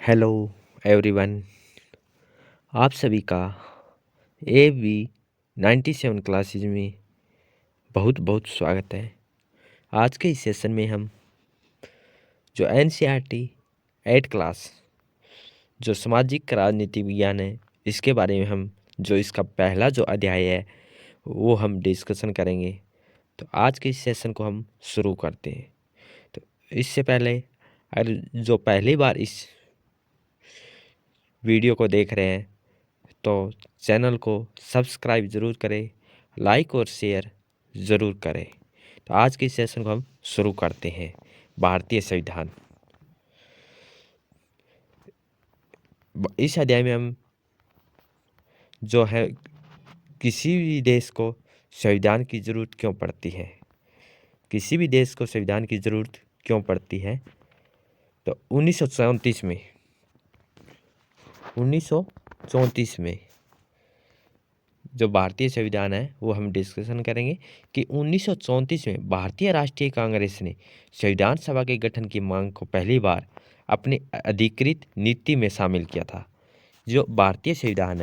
Hello everyone. आप सभी का AB 97 क्लासेज में बहुत बहुत स्वागत है। आज के इस सेशन में हम जो NCERT 8 क्लास जो सामाजिक राजनीति विज्ञान है, इसके बारे में हम जो इसका पहला जो अध्याय है वो हम डिस्कशन करेंगे। तो आज के इस सेशन को हम शुरू करते हैं। तो इससे पहले अगर जो पहली बार इस वीडियो को देख रहे हैं तो चैनल को सब्सक्राइब ज़रूर करें, लाइक और शेयर ज़रूर करें। तो आज के सेशन को हम शुरू करते हैं। भारतीय संविधान। इस अध्याय में हम जो है किसी भी देश को संविधान की ज़रूरत क्यों पड़ती है, किसी भी देश को संविधान की ज़रूरत क्यों पड़ती है। तो 1934 में जो भारतीय संविधान है वो हम डिस्कशन करेंगे कि 1934 में भारतीय राष्ट्रीय कांग्रेस ने संविधान सभा के गठन की मांग को पहली बार अपनी अधिकृत नीति में शामिल किया था। जो भारतीय संविधान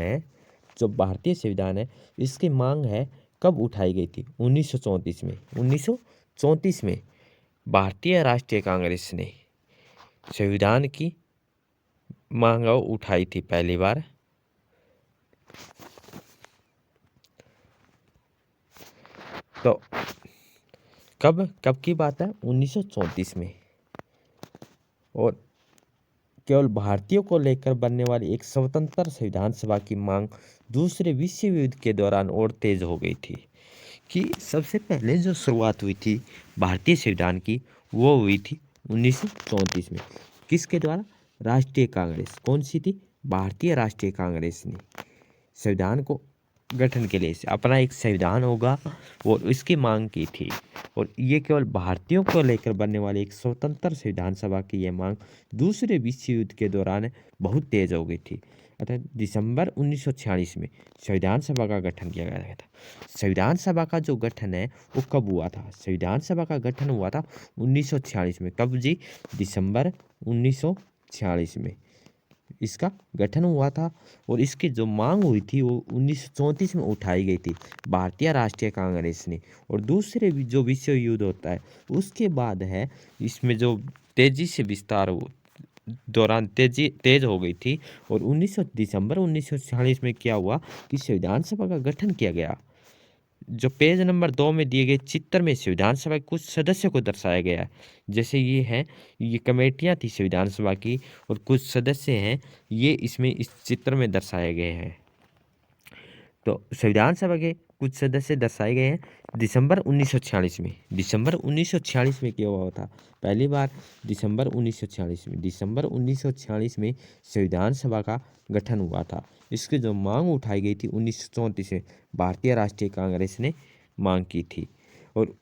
है इसकी मांग है कब उठाई गई थी? 1934 में। 1934 में भारतीय राष्ट्रीय कांग्रेस ने संविधान की मांग उठाई थी पहली बार। तो कब की बात है? 1934 में। और केवल भारतीयों को लेकर बनने वाली एक स्वतंत्र संविधान सभा की मांग दूसरे विश्व युद्ध के दौरान और तेज हो गई थी। कि सबसे पहले जो शुरुआत हुई थी भारतीय संविधान की वो हुई थी 1934 में। किसके द्वारा? राष्ट्रीय कांग्रेस। कौन सी थी? भारतीय राष्ट्रीय कांग्रेस ने संविधान को गठन के लिए अपना एक संविधान होगा और इसकी मांग की थी। और ये केवल भारतीयों को लेकर बनने वाली एक स्वतंत्र संविधान सभा की यह मांग दूसरे विश्व युद्ध के दौरान बहुत तेज हो गई थी। अर्थात दिसंबर 1946 में संविधान सभा का गठन किया गया था। संविधान सभा का जो गठन है वो कब हुआ था? संविधान सभा का गठन हुआ था 1946 में। कब जी? दिसंबर 1946 में इसका गठन हुआ था। और इसकी जो मांग हुई थी वो 1934 में उठाई गई थी भारतीय राष्ट्रीय कांग्रेस ने। और दूसरे जो विश्व युद्ध होता है उसके बाद है इसमें जो तेजी से विस्तार दौरान तेज हो गई थी। और दिसंबर 1946 में क्या हुआ कि संविधान सभा का गठन किया गया। जो पेज नंबर 2 में दिए गए चित्र में संविधान सभा के कुछ सदस्यों को दर्शाया गया है। जैसे ये कमेटियां थी संविधान सभा की और कुछ सदस्य हैं, ये इसमें इस चित्र में दर्शाए गए हैं। तो संविधान सभा के कुछ सदस्य दर्शाए गए हैं दिसंबर 1946 में। दिसंबर 1946 में क्या हुआ था? पहली बार दिसंबर 1946 में संविधान सभा का गठन हुआ था। इसकी जो मांग उठाई गई थी 1934 में भारतीय राष्ट्रीय कांग्रेस ने मांग की थी। और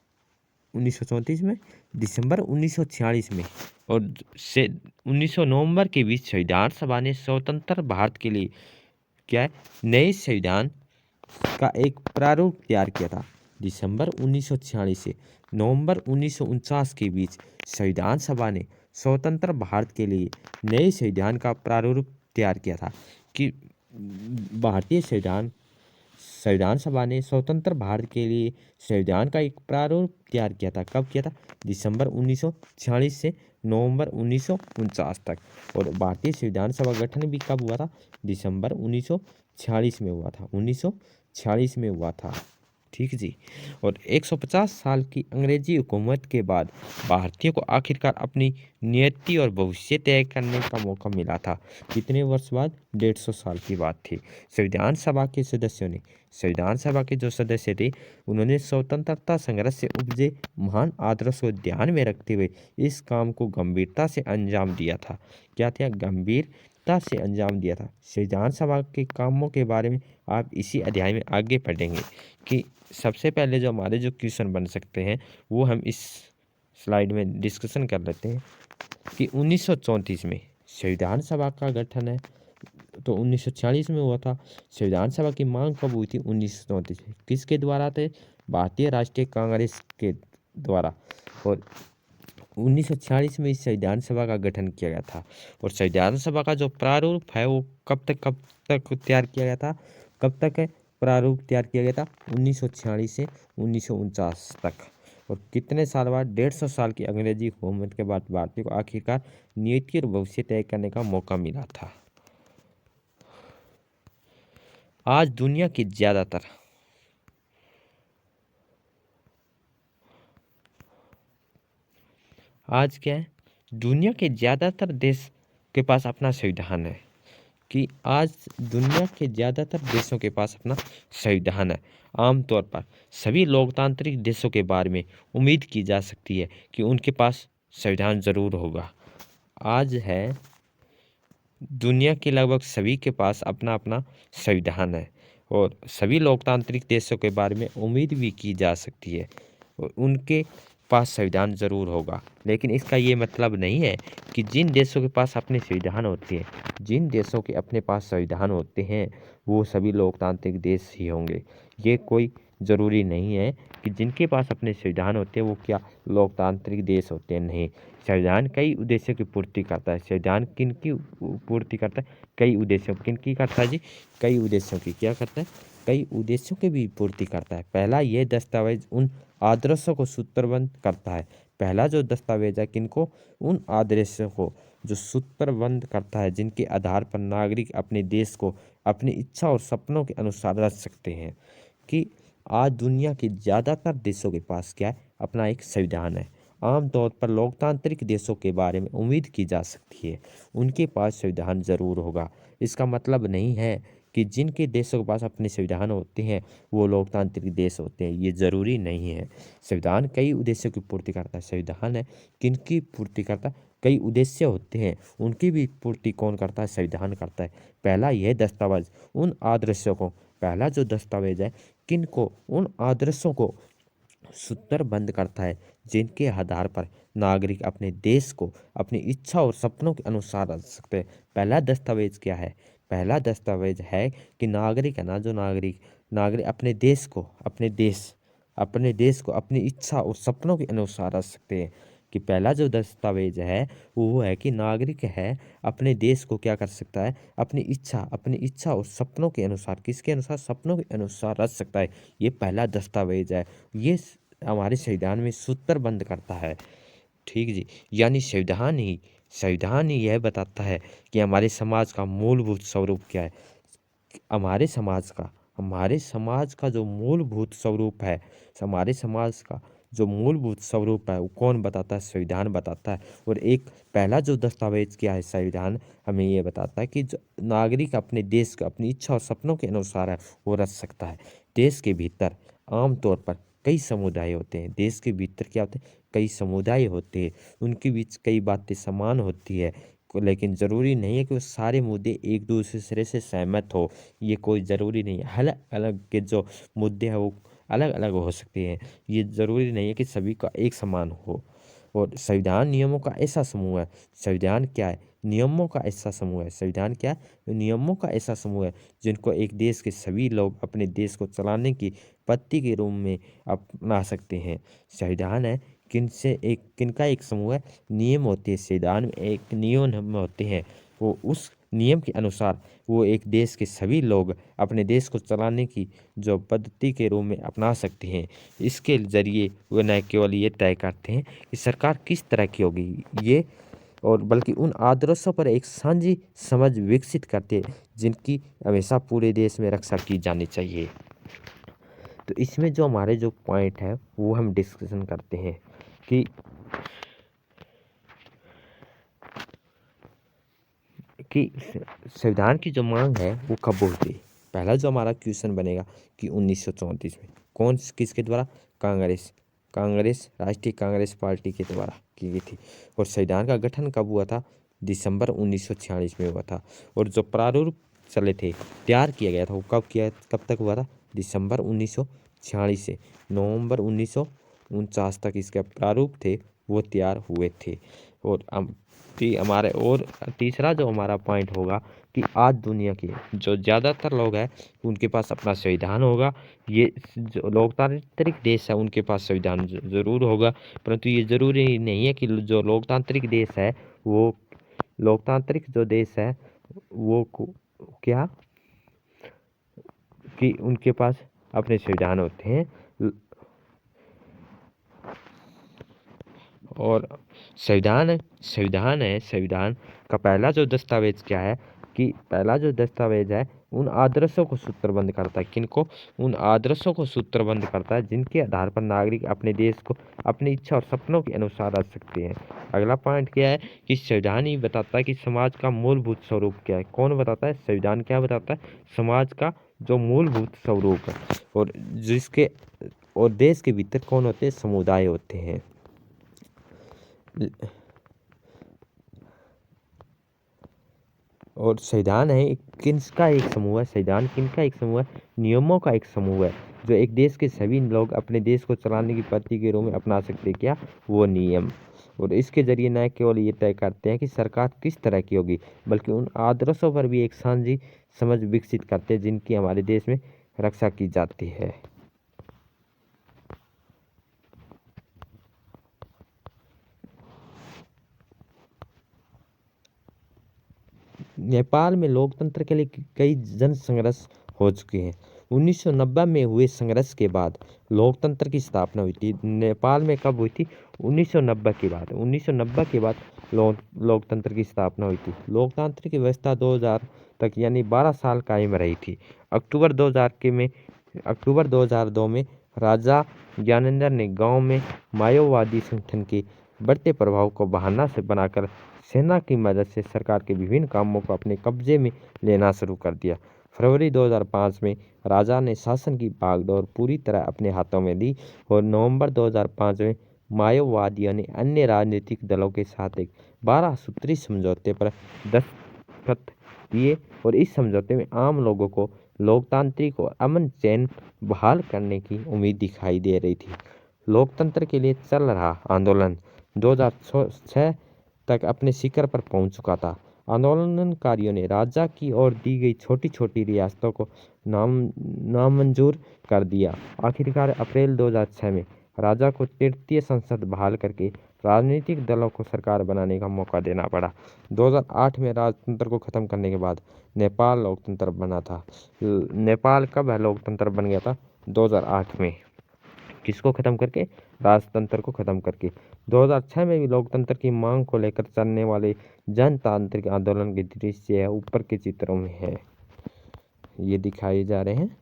1934 में दिसंबर 1946 में और से 19 नवंबर के बीच संविधान सभा ने स्वतंत्र भारत के लिए क्या है नए संविधान का एक प्रारूप तैयार किया था। दिसंबर 1946 से नवंबर 1949 के बीच संविधान सभा ने स्वतंत्र भारत के लिए नए संविधान का प्रारूप तैयार किया था। कि भारतीय संविधान सभा ने स्वतंत्र भारत के लिए संविधान का एक प्रारूप तैयार किया था। कब किया था? दिसंबर 1946 से नवंबर 1949 तक। और भारतीय संविधान सभा गठन भी कब हुआ था? दिसंबर 1946 में हुआ था। 1946 में हुआ था। ठीक जी। और 150 साल की अंग्रेजी हुकूमत के बाद भारतीयों को आखिरकार अपनी नियति और भविष्य तय करने का मौका मिला था। कितने वर्ष बाद? 150 साल की बात थी। संविधान सभा के सदस्यों ने संविधान सभा के जो सदस्य थे उन्होंने स्वतंत्रता संघर्ष से उपजे महान आदर्श को ध्यान में रखते हुए इस काम को गंभीरता से अंजाम दिया था। क्या था? गंभीरता से अंजाम दिया था। संविधान सभा के कामों के बारे में आप इसी अध्याय में आगे पढ़ेंगे। कि सबसे पहले जो हमारे जो क्वेश्चन बन सकते हैं वो हम इस स्लाइड में डिस्कशन कर लेते हैं। कि 1934 में संविधान सभा का गठन है तो 1946 में हुआ था। संविधान सभा की मांग कब हुई थी? 1934 में। किसके द्वारा थे? भारतीय राष्ट्रीय कांग्रेस के द्वारा। और 1946 में इस संविधान सभा का गठन किया गया था। और संविधान सभा का जो प्रारूप है वो कब तक तैयार किया गया था, कब तक है प्रारूप तैयार किया गया था? 1946 से 1949 तक। और कितने साल बाद? 150 साल की अंग्रेजी हुकूमत के बाद भारतीय को आखिरकार नीति और भविष्य तय करने का मौका मिला था। आज दुनिया की ज्यादातर आज क्या है, दुनिया के ज़्यादातर देश के पास अपना संविधान है। कि आज दुनिया के ज़्यादातर देशों के पास अपना संविधान है। आमतौर पर सभी लोकतांत्रिक देशों के बारे में उम्मीद की जा सकती है कि उनके पास संविधान ज़रूर होगा। आज है दुनिया के लगभग सभी के पास अपना अपना संविधान है और सभी लोकतांत्रिक देशों के बारे में उम्मीद भी की जा सकती है और उनके पास संविधान ज़रूर होगा। लेकिन इसका ये मतलब नहीं है कि जिन देशों के पास अपने संविधान होते हैं, जिन देशों के अपने पास संविधान होते हैं वो सभी लोकतांत्रिक देश ही होंगे। ये कोई ज़रूरी नहीं है कि जिनके पास अपने संविधान होते हैं वो क्या लोकतांत्रिक देश होते हैं। नहीं, संविधान कई उद्देश्यों की पूर्ति करता है। संविधान किन की पूर्ति करता है? कई उद्देश्यों किन की करता है जी? कई उद्देश्यों की क्या करता है? कई उद्देश्यों की भी पूर्ति करता है। पहला, ये दस्तावेज उन आदर्शों को सूत्रबद्ध करता है। पहला जो दस्तावेज है किनको? उन आदर्शों को जो सूत्रबद्ध करता है जिनके आधार पर नागरिक अपने देश को अपनी इच्छा और सपनों के अनुसार रच सकते हैं। कि आज दुनिया के ज़्यादातर देशों के पास क्या है? अपना एक संविधान है। आमतौर पर लोकतांत्रिक देशों के बारे में उम्मीद की जा सकती है उनके पास संविधान ज़रूर होगा। इसका मतलब नहीं है कि जिनके देशों के पास अपने संविधान होते हैं वो लोकतांत्रिक देश होते हैं, ये ज़रूरी नहीं है। संविधान कई उद्देश्यों की पूर्ति करता है। संविधान है किनकी पूर्ति करता है? कई उद्देश्य होते हैं, उनकी भी पूर्ति कौन करता है? संविधान करता है। पहला, यह दस्तावेज उन आदर्शों को, पहला जो दस्तावेज है किनको? उन आदर्शों को सूत्रबद्ध करता है जिनके आधार पर नागरिक अपने देश को अपनी इच्छा और सपनों के अनुसार रच सकते हैं। पहला दस्तावेज क्या है? पहला दस्तावेज है कि नागरिक है ना, जो नागरिक अपने देश को अपनी इच्छा और सपनों के अनुसार रच सकते हैं। कि पहला जो दस्तावेज है वो है कि नागरिक है अपने देश को क्या कर सकता है? अपनी इच्छा और सपनों के अनुसार, किसके अनुसार? सपनों के अनुसार रच सकता है। ये पहला दस्तावेज है। ये हमारे संविधान में सूत्रबद्ध करता है। ठीक जी, यानी संविधान ही यह बताता है कि हमारे समाज का मूलभूत स्वरूप क्या है। हमारे समाज का जो मूलभूत स्वरूप है, हमारे समाज का जो मूलभूत स्वरूप है वो कौन बताता है? संविधान बताता है। और एक पहला जो दस्तावेज क्या है? संविधान हमें ये बताता है कि जो नागरिक अपने देश को अपनी इच्छा और सपनों के अनुसार है वो रच सकता है। देश के भीतर आमतौर पर कई समुदाय होते हैं। देश के भीतर क्या होते हैं? कई समुदाय होते हैं। उनके बीच कई बातें समान होती है लेकिन ज़रूरी नहीं है कि वो सारे मुद्दे एक दूसरे से सहमत हो। ये कोई ज़रूरी नहीं है। अलग अलग के जो मुद्दे हैं वो अलग अलग हो सकते हैं। ये ज़रूरी नहीं है कि सभी का एक समान हो। और संविधान नियमों का ऐसा समूह है। संविधान क्या है? नियमों का ऐसा समूह है। संविधान क्या है? नियमों का ऐसा समूह है जिनको एक देश के सभी लोग अपने देश को चलाने की पद्धति के रूप में अपना सकते हैं। संविधान है किनका एक समूह है? नियम होते हैं। संविधान में एक नियम होते हैं, वो उस नियम के अनुसार वो एक देश के सभी लोग अपने देश को चलाने की जो पद्धति के रूप में अपना सकते हैं। इसके ज़रिए वे न केवल ये तय करते हैं कि सरकार किस तरह की होगी ये, और बल्कि उन आदर्शों पर एक साझी समझ विकसित करते हैं जिनकी हमेशा पूरे देश में रक्षा की जानी चाहिए। तो इसमें जो हमारे जो पॉइंट है वो हम डिस्कशन करते हैं कि संविधान की जो मांग है वो कब होती है। पहला जो हमारा क्वेश्चन बनेगा कि 1934 में किसके द्वारा? राष्ट्रीय कांग्रेस पार्टी के द्वारा की गई थी। और संविधान का गठन कब हुआ था? दिसंबर 1946 में हुआ था। और जो प्रारूप तैयार किया गया था वो कब तक हुआ था? दिसंबर 1946 से नवंबर 1949 तक इसके प्रारूप थे वो तैयार हुए थे। और हमारे और तीसरा जो हमारा पॉइंट होगा कि आज दुनिया के जो ज़्यादातर लोग हैं उनके पास अपना संविधान होगा। ये जो लोकतांत्रिक देश है उनके पास संविधान ज़रूर होगा, परंतु ये ज़रूरी नहीं है कि जो लोकतांत्रिक देश है वो लोकतांत्रिक जो देश है वो क्या कि उनके पास अपने संविधान होते हैं। और संविधान का पहला जो दस्तावेज क्या है कि पहला जो दस्तावेज है उन आदर्शों को सूत्रबद्ध करता है। किनको? उन आदर्शों को सूत्रबद्ध करता है जिनके आधार पर नागरिक अपने देश को अपनी इच्छा और सपनों के अनुसार रख सकते हैं। अगला पॉइंट क्या है कि संविधान ही बताता है कि समाज का मूलभूत स्वरूप क्या है। कौन बताता है? संविधान क्या बताता है? समाज का जो मूलभूत स्वरूप है और देश के भीतर कौन होते हैं? समुदाय होते हैं। और संविधान है किसका एक समूह है? संविधान किनका एक समूह है? नियमों का एक समूह है जो एक देश के सभी लोग अपने देश को चलाने की पद्धति के रूप में अपना सकते हैं। क्या? वो नियम। और इसके जरिए न केवल ये तय करते हैं कि सरकार किस तरह की होगी, बल्कि उन आदर्शों पर भी एक साझी समझ विकसित करते हैं जिनकी हमारे देश में रक्षा की जाती है। नेपाल में लोकतंत्र के लिए कई जन संघर्ष हो चुके हैं। 1990 में हुए संघर्ष के बाद लोकतंत्र की स्थापना हुई थी। नेपाल में कब हुई थी? 1990 के बाद। 1990 के बाद लोकतंत्र की स्थापना हुई थी। लोकतांत्रिक व्यवस्था 2000 तक यानी 12 साल कायम रही थी। अक्टूबर 2002 में राजा ज्ञानेंद्र ने गांव में माओवादी संगठन के बढ़ते प्रभाव को बहाना से बनाकर सेना की मदद से सरकार के विभिन्न कामों को अपने कब्जे में लेना शुरू कर दिया। फरवरी 2005 में राजा ने शासन की बागडोर पूरी तरह अपने हाथों में ली और नवंबर 2005 में माओवादियों ने अन्य राजनीतिक दलों के साथ एक 12 सूत्री समझौते पर दस्तखत किए और इस समझौते में आम लोगों को लोकतांत्रिक और अमन चैन बहाल करने की उम्मीद दिखाई दे रही थी। लोकतंत्र के लिए चल रहा आंदोलन 2006 तक अपने शिखर पर पहुंच चुका था। आंदोलनकारियों ने राजा की ओर दी गई छोटी छोटी रियासतों को नामंजूर कर दिया। आखिरकार अप्रैल 2006 में राजा को तृतीय संसद बहाल करके राजनीतिक दलों को सरकार बनाने का मौका देना पड़ा। 2008 में राजतंत्र को खत्म करने के बाद नेपाल लोकतंत्र बना था। नेपाल कब है लोकतंत्र बन गया था? 2008 में। किसको खत्म करके? राजतंत्र को खत्म करके। 2006 में भी लोकतंत्र की मांग को लेकर चलने वाले जनतांत्रिक आंदोलन के दृश्य ऊपर के चित्रों में है, ये दिखाए जा रहे हैं।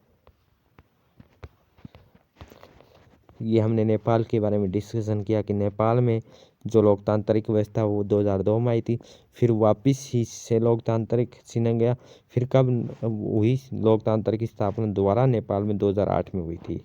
ये हमने नेपाल के बारे में डिस्कशन किया कि नेपाल में जो लोकतांत्रिक व्यवस्था वो 2002 में आई थी, फिर वापस ही से लोकतांत्रिक छीना गया। फिर कब हुई लोकतंत्र की स्थापना दोबारा नेपाल में? 2008 में हुई थी।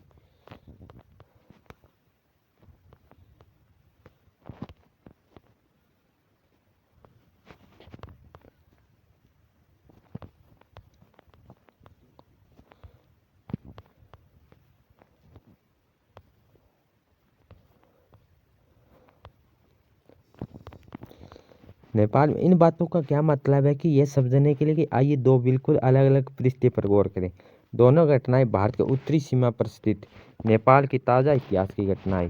नेपाल में इन बातों का क्या मतलब है कि यह समझने के लिए कि आइए दो बिल्कुल अलग अलग पृष्ठ पर गौर करें। दोनों घटनाएं भारत के उत्तरी सीमा पर स्थित नेपाल की ताज़ा इतिहास की घटनाएं।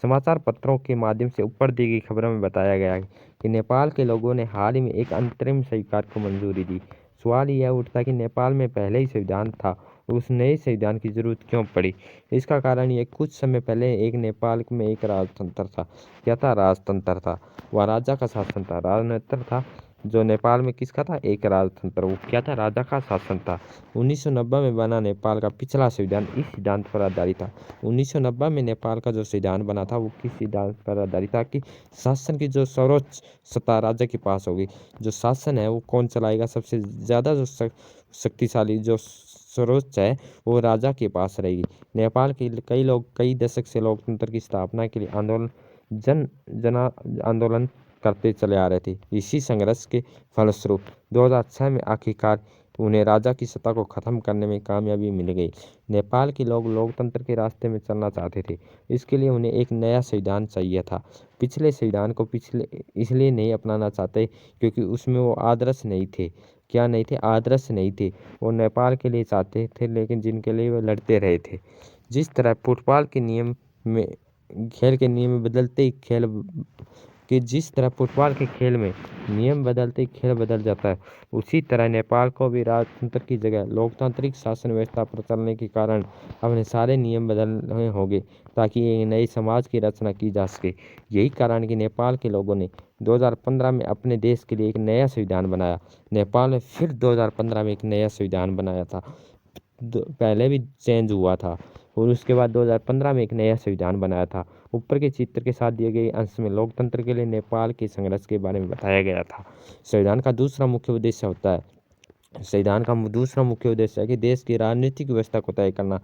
समाचार पत्रों के माध्यम से ऊपर दी गई खबरों में बताया गया है कि नेपाल के लोगों ने हाल ही में एक अंतरिम स्वीकार को मंजूरी दी। सवाल यह उठता है कि नेपाल में पहले ही संविधान था, उस नए संविधान की जरूरत क्यों पड़ी? इसका कारण ये कुछ समय पहले एक नेपाल में एक राजतंत्र था। क्या था? राजतंत्र था। वह राजा का शासन था। राजतंत्र था जो नेपाल में किसका था? एक राजतंत्र। वो क्या था? राजा का शासन था। 1990 में बना नेपाल का पिछला संविधान इस सिद्धांत पर आधारित था। 1990 में नेपाल का जो संविधान बना था वो किस सिद्धांत पर आधारित था कि शासन की जो सर्वोच्च सत्ता राजा के पास होगी। जो शासन है वो कौन चलाएगा? सबसे ज़्यादा जो शक्तिशाली जो सर्वोच्च है वो राजा के पास रहेगी। नेपाल के कई लोग कई दशक से लोकतंत्र की स्थापना के लिए जन आंदोलन करते चले आ रहे थे। इसी संघर्ष के फलस्वरूप 2006 में आखिरकार उन्हें राजा की सत्ता को खत्म करने में कामयाबी मिल गई। नेपाल के लोग लोकतंत्र के रास्ते में चलना चाहते थे। इसके लिए उन्हें एक नया संविधान चाहिए था। पिछले संविधान को इसलिए नहीं अपनाना चाहते क्योंकि उसमें वो आदर्श नहीं थे। क्या नहीं थे? आदर्श नहीं थे। वो नेपाल के लिए चाहते थे, लेकिन जिनके लिए वो लड़ते रहे थे। जिस तरह फुटबॉल के नियम में खेल के नियम बदलते ही जिस तरह फुटबॉल के खेल में नियम बदलते ही खेल बदल जाता है, उसी तरह नेपाल को भी राजतंत्र की जगह लोकतांत्रिक शासन व्यवस्था पर चलने के कारण अपने सारे नियम बदलने होंगे ताकि एक नए समाज की रचना की जा सके। यही कारण कि नेपाल के लोगों ने 2015 में अपने देश के लिए एक नया संविधान बनाया। नेपाल ने फिर 2015 में एक नया संविधान बनाया था। पहले भी चेंज हुआ था और उसके बाद 2015 में एक नया संविधान बनाया था। ऊपर के चित्र के साथ दिए गए अंश में लोकतंत्र के लिए नेपाल के संघर्ष के बारे में बताया गया था। संविधान का दूसरा मुख्य उद्देश्य होता है कि देश की राजनीतिक व्यवस्था को तय करना।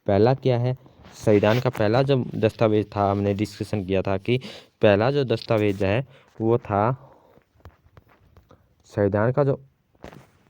पहला क्या है? संविधान का पहला जो दस्तावेज था, हमने डिस्कशन किया था कि पहला जो दस्तावेज है वो था संविधान का जो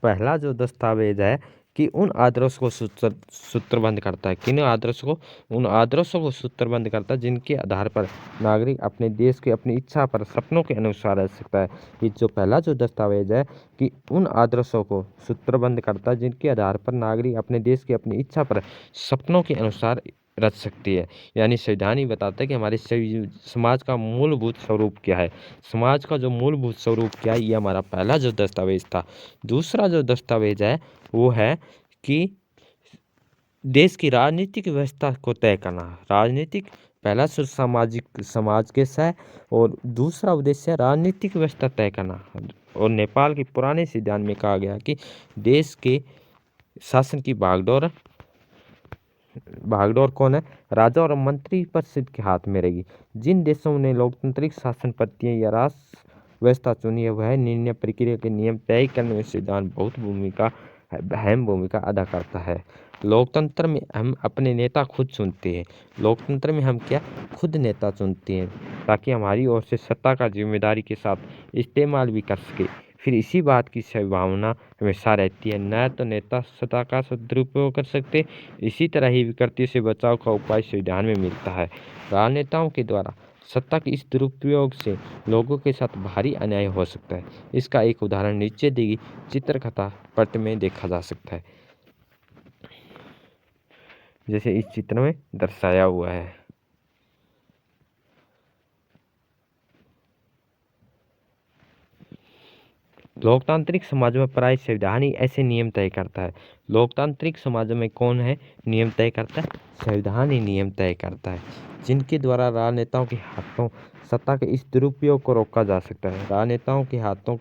पहला जो दस्तावेज है कि उन आदर्शों को सूत्रबद्ध करता है। किन आदर्शों को? उन आदर्शों को सूत्रबद्ध करता है जिनके आधार पर नागरिक अपने देश की अपनी इच्छा पर सपनों के अनुसार रह सकता है। ये जो पहला जो दस्तावेज है कि उन आदर्शों को सूत्रबद्ध करता है जिनके आधार पर नागरिक अपने देश की अपनी इच्छा पर सपनों के अनुसार रच सकती है। यानी संविधान ही बताता है कि हमारे समाज का मूलभूत स्वरूप क्या है। समाज का जो मूलभूत स्वरूप क्या है, ये हमारा पहला जो दस्तावेज था। दूसरा जो दस्तावेज है वो है कि देश की राजनीतिक व्यवस्था को तय करना। राजनीतिक पहला सामाजिक समाज कैसा है और दूसरा उद्देश्य है राजनीतिक व्यवस्था तय करना। और नेपाल के पुराने संविधान में कहा गया कि देश के शासन की भागडोर कौन है? राजा और मंत्री परिषद के हाथ में रहेगी। जिन देशों ने लोकतांत्रिक शासन पद्धतियां या राष्ट्र व्यवस्था चुनी है, वह निर्णय प्रक्रिया के नियम तय करने में संविधान बहुत अहम भूमिका अदा करता है। लोकतंत्र में हम अपने नेता खुद चुनते हैं। लोकतंत्र में हम क्या? खुद नेता चुनते हैं ताकि हमारी ओर से सत्ता का जिम्मेदारी के साथ इस्तेमाल भी कर सके। फिर इसी बात की संभावना हमेशा रहती है, न तो नेता सत्ता का सदुपयोग कर सकते, इसी तरह ही विकृति से बचाव का उपाय संविधान में मिलता है। राजनेताओं के द्वारा सत्ता के इस दुरुपयोग से लोगों के साथ भारी अन्याय हो सकता है। इसका एक उदाहरण नीचे दी गई चित्रकथा पट में देखा जा सकता है, जैसे इस चित्र में दर्शाया हुआ है। लोकतांत्रिक समाजों में प्राय संविधान ही ऐसे नियम तय करता है। लोकतांत्रिक समाजों में कौन है नियम तय करता है? संविधान ही नियम तय करता है, जिनके द्वारा राजनेताओं के हाथों सत्ता के इस दुरुपयोग को रोका जा सकता है। राजनेताओं के हाथों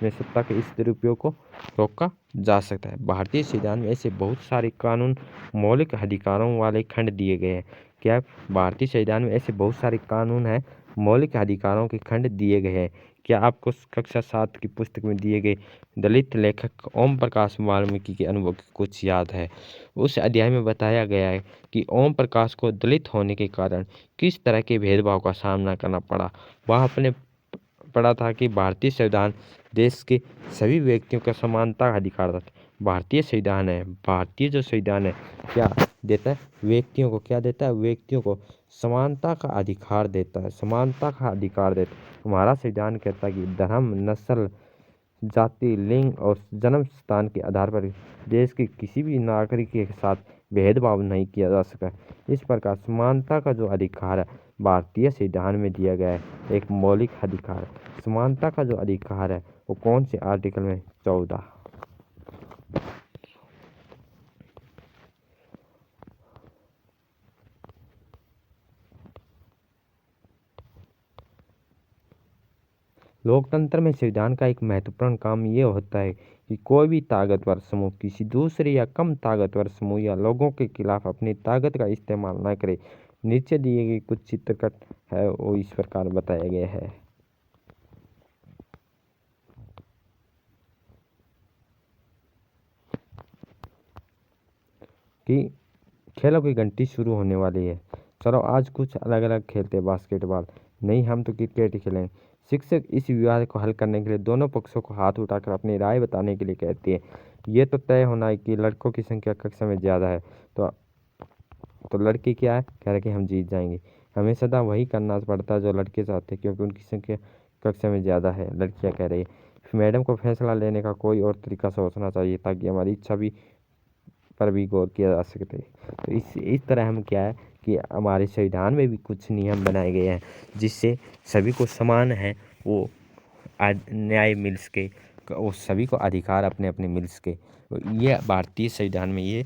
में सत्ता के इस दुरुपयोग को रोका जा सकता है। भारतीय संविधान में ऐसे बहुत सारे कानून मौलिक अधिकारों वाले खंड दिए गए हैं। क्या? भारतीय संविधान में ऐसे बहुत सारे कानून हैं, मौलिक अधिकारों के खंड दिए गए हैं। क्या आपको कक्षा 7 की पुस्तक में दिए गए दलित लेखक ओम प्रकाश वाल्मीकि के अनुभव कुछ याद है? उस अध्याय में बताया गया है कि ओम प्रकाश को दलित होने के कारण किस तरह के भेदभाव का सामना करना पड़ा। वह अपने पढ़ा था कि भारतीय संविधान देश के सभी व्यक्तियों का समानता का अधिकार देता है। भारतीय जो संविधान है क्या देता है? व्यक्तियों को क्या देता है? व्यक्तियों को समानता का अधिकार देता है। हमारा संविधान कहता है कि धर्म, नस्ल, जाति, लिंग और जन्म स्थान के आधार पर देश के किसी भी नागरिक के साथ भेदभाव नहीं किया जा सकता। इस प्रकार समानता का जो अधिकार है भारतीय संविधान में दिया गया है, एक मौलिक अधिकार। समानता का जो अधिकार है वो कौन से आर्टिकल में? 14। लोकतंत्र में संविधान का एक महत्वपूर्ण काम ये होता है कि कोई भी ताकतवर समूह किसी दूसरे या कम ताकतवर समूह या लोगों के खिलाफ अपनी ताकत का इस्तेमाल न करे। नीचे दिए गए कुछ चित्रकट है वो इस प्रकार बताया गया है कि खेलों की घंटी शुरू होने वाली है। चलो आज कुछ अलग अलग खेलते हैं। बास्केटबॉल नहीं, हम तो क्रिकेट ही खेलेंगे। शिक्षक इस विवाद को हल करने के लिए दोनों पक्षों को हाथ उठाकर अपनी राय बताने के लिए कहती है। ये तो तय होना है कि लड़कों की संख्या कक्षा में ज़्यादा है, तो लड़के क्या है, कह रहे कि हम जीत जाएंगे। हमें सदा वही करना पड़ता है जो लड़के चाहते हैं, क्योंकि उनकी संख्या कक्षा में ज़्यादा है, लड़कियां कह रही है। मैडम को फैसला लेने का कोई और तरीका सोचना चाहिए, ताकि हमारी इच्छा भी पर भी गौर किया जा सके। तो इस तरह हम क्या है कि हमारे संविधान में भी कुछ नियम बनाए गए हैं, जिससे सभी को समान है वो न्याय मिल सके, वो सभी को अधिकार अपने अपने मिल सके। ये भारतीय संविधान में ये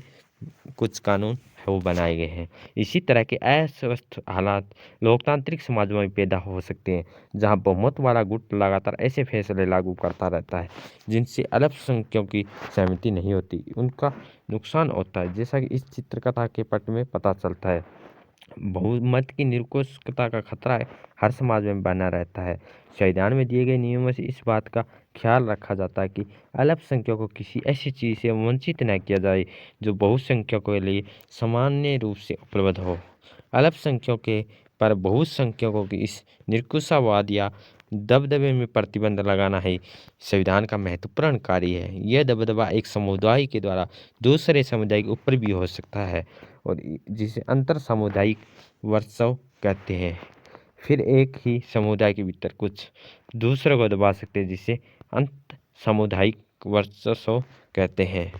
कुछ कानून है वो बनाए गए हैं। इसी तरह के अस्वस्थ हालात लोकतांत्रिक समाजों में पैदा हो सकते हैं, जहां बहुमत वाला गुट लगातार ऐसे फैसले लागू करता रहता है जिनसे अल्पसंख्यकों की सहमति नहीं होती। उनका नुकसान होता है, जैसा कि इस चित्रकथा के पट में पता चलता है। बहुमत की निरंकुशता का खतरा हर समाज में बना रहता है। संविधान में दिए गए नियमों से इस बात का ख्याल रखा जाता है कि अल्पसंख्यकों को किसी ऐसी चीज़ से वंचित न किया जाए जो बहुसंख्यकों के लिए सामान्य रूप से उपलब्ध हो। अल्पसंख्यकों पर बहुसंख्यकों की इस निरंकुशवाद या दबदबे में प्रतिबंध लगाना ही संविधान का महत्वपूर्ण कार्य है। यह दबदबा एक समुदाय के द्वारा दूसरे समुदाय के ऊपर भी हो सकता है, और जिसे अंतर सामुदायिक वर्चस्व कहते हैं। फिर एक ही समुदाय के भीतर कुछ दूसरों को दबा सकते हैं, जिसे अंत सामुदायिक वर्चस्व कहते हैं।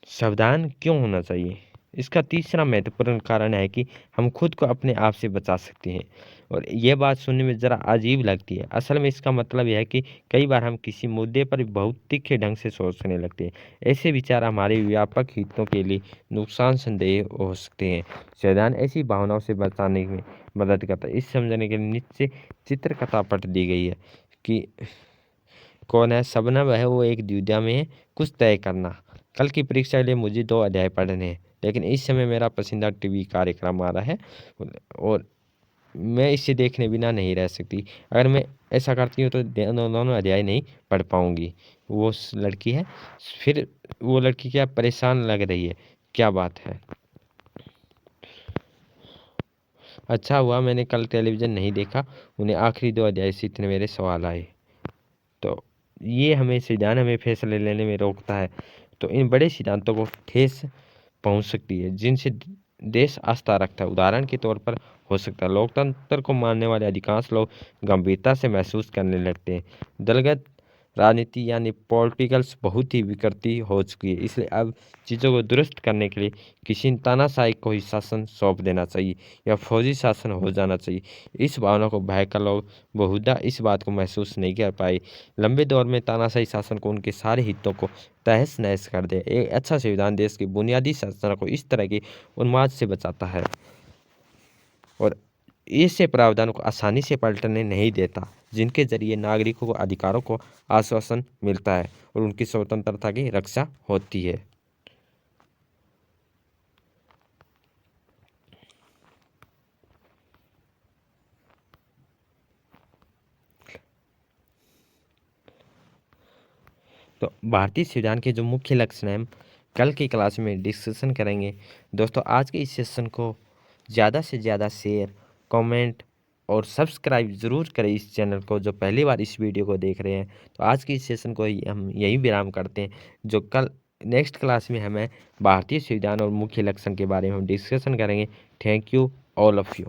सावधान क्यों होना चाहिए? इसका तीसरा महत्वपूर्ण कारण है कि हम खुद को अपने आप से बचा सकते हैं। और यह बात सुनने में ज़रा अजीब लगती है। असल में इसका मतलब यह है कि कई बार हम किसी मुद्दे पर बहुत तीखे ढंग से सोचने लगते हैं। ऐसे विचार हमारे व्यापक हितों के लिए नुकसानदेह हो सकते हैं। संविधान ऐसी भावनाओं से बचाने में मदद करता है। इस समझने के लिए नीचे चित्रकथा पट दी गई है कि कौन है शबनम है, वो एक द्विधा में है, कुछ तय करना। कल की परीक्षा के लिए मुझे 2 अध्याय पढ़ने हैं, लेकिन इस समय मेरा पसंदीदा टीवी कार्यक्रम आ रहा है और मैं इसे देखने बिना नहीं रह सकती। अगर मैं ऐसा करती हूँ तो दोनों अध्याय नहीं पढ़ पाऊँगी। वो लड़की है, फिर वो लड़की क्या परेशान लग रही है, क्या बात है। अच्छा हुआ मैंने कल टेलीविज़न नहीं देखा, उन्हें आखिरी 2 अध्याय से इतने मेरे सवाल आए। तो ये हमें संविधान हमें फैसले लेने में रोकता है। तो इन बड़े सिद्धांतों को ठेस पहुंच सकती है जिनसे देश आस्था रखता है। उदाहरण के तौर पर हो सकता है लोकतंत्र को मानने वाले अधिकांश लोग गंभीरता से महसूस करने लगते हैं दलगत राजनीति यानी पॉलिटिकल्स बहुत ही विकृति हो चुकी है, इसलिए अब चीज़ों को दुरुस्त करने के लिए किसी तानाशाही को ही शासन सौंप देना चाहिए या फौजी शासन हो जाना चाहिए। इस भावना को बहकर लोग बहुधा इस बात को महसूस नहीं कर पाए। लंबे दौर में तानाशाही शासन को उनके सारे हितों को तहस नहस कर दे। एक अच्छा संविधान देश की बुनियादी संरचना को इस तरह के उन्माद से बचाता है और ऐसे प्रावधानों को आसानी से पलटने नहीं देता, जिनके जरिए नागरिकों को अधिकारों को आश्वासन मिलता है और उनकी स्वतंत्रता की रक्षा होती है। तो भारतीय संविधान के जो मुख्य लक्षण हैं कल की क्लास में डिस्कशन करेंगे। दोस्तों आज के इस सेशन को ज़्यादा से ज़्यादा शेयर, कमेंट और सब्सक्राइब ज़रूर करें इस चैनल को, जो पहली बार इस वीडियो को देख रहे हैं। तो आज के इस सेशन को हम यहीं विराम करते हैं, जो कल नेक्स्ट क्लास में हमें भारतीय संविधान और मुख्य लक्षण के बारे में हम डिस्कशन करेंगे। Thank you all of you.